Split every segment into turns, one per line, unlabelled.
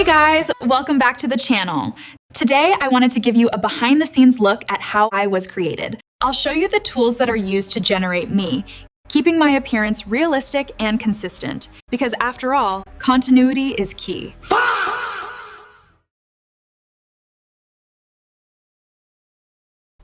guys, welcome back to the channel. Today, I wanted to give you a behind-the-scenes look at how I was created. I'll show you the tools that are used to generate me, keeping my appearance realistic and consistent, because after all, continuity is key.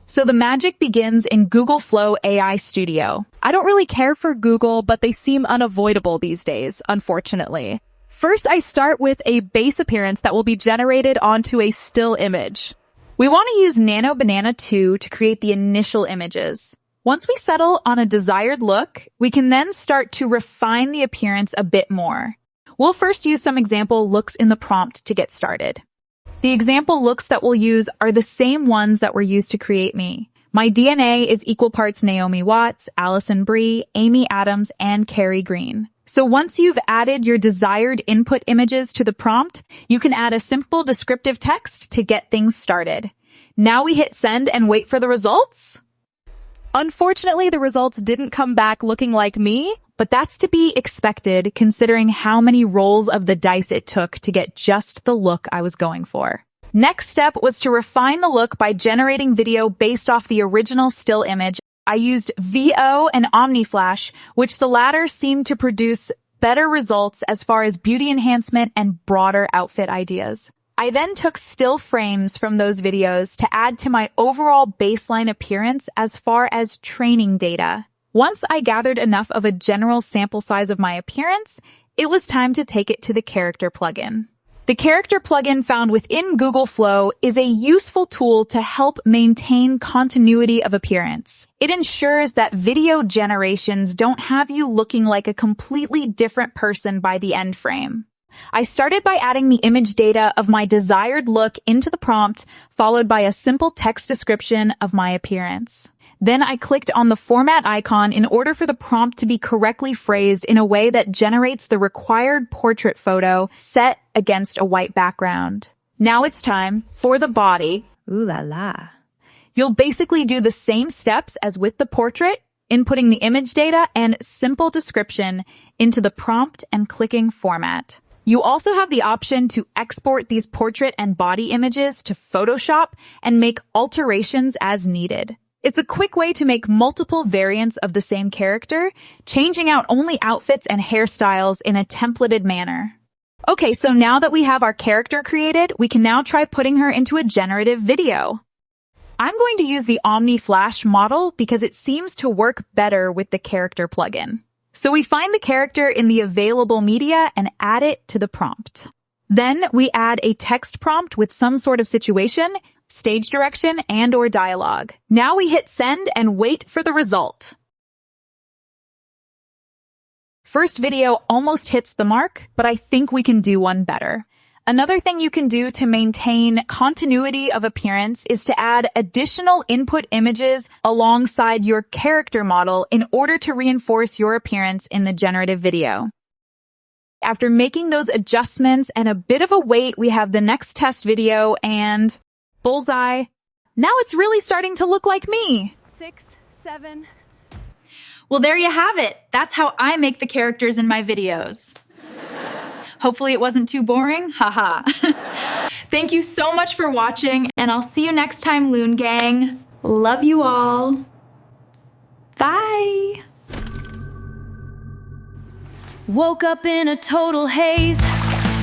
So the magic begins in Google Flow AI Studio. I don't really care for Google, but they seem unavoidable these days, unfortunately. First, I start with a base appearance that will be generated onto a still image. We want to use Nano Banana 2 to create the initial images. Once we settle on a desired look, we can then start to refine the appearance a bit more. We'll first use some example looks in the prompt to get started. The example looks that we'll use are the same ones that were used to create me. My DNA is equal parts Naomi Watts, Allison Brie, Amy Adams, and Carrie Green. So once you've added your desired input images to the prompt, you can add a simple descriptive text to get things started. Now we hit send and wait for the results. Unfortunately, the results didn't come back looking like me, but that's to be expected considering how many rolls of the dice it took to get just the look I was going for. Next step was to refine the look by generating video based off the original still image. I used VO and OmniFlash, which the latter seemed to produce better results as far as beauty enhancement and broader outfit ideas. I then took still frames from those videos to add to my overall baseline appearance as far as training data. Once I gathered enough of a general sample size of my appearance, it was time to take it to the character plugin. The character plugin found within Google Flow is a useful tool to help maintain continuity of appearance. It ensures that video generations don't have you looking like a completely different person by the end frame. I started by adding the image data of my desired look into the prompt, followed by a simple text description of my appearance. Then I clicked on the format icon in order for the prompt to be correctly phrased in a way that generates the required portrait photo set against a white background. Now it's time for the body.
Ooh la la.
You'll basically do the same steps as with the portrait, inputting the image data and simple description into the prompt and clicking format. You also have the option to export these portrait and body images to Photoshop and make alterations as needed. It's a quick way to make multiple variants of the same character, changing out only outfits and hairstyles in a templated manner. Okay, so now that we have our character created, we can now try putting her into a generative video. I'm going to use the OmniFlash model because it seems to work better with the character plugin. So we find the character in the available media and add it to the prompt. Then we add a text prompt with some sort of situation, stage direction, and/or dialogue. Now we hit send and wait for the result. First video almost hits the mark, but I think we can do one better. Another thing you can do to maintain continuity of appearance is to add additional input images alongside your character model in order to reinforce your appearance in the generative video. After making those adjustments and a bit of a wait, we have the next test video and bullseye. Now it's really starting to look like me.
6, 7.
Well, there you have it. That's how I make the characters in my videos. Hopefully it wasn't too boring. Haha. Thank you so much for watching, and I'll see you next time, Loon Gang. Love you all. Bye.
Woke up in a total haze,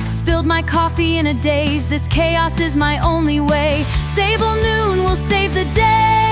spilled my coffee in a daze. This chaos is my only way. Sable noon will save the day.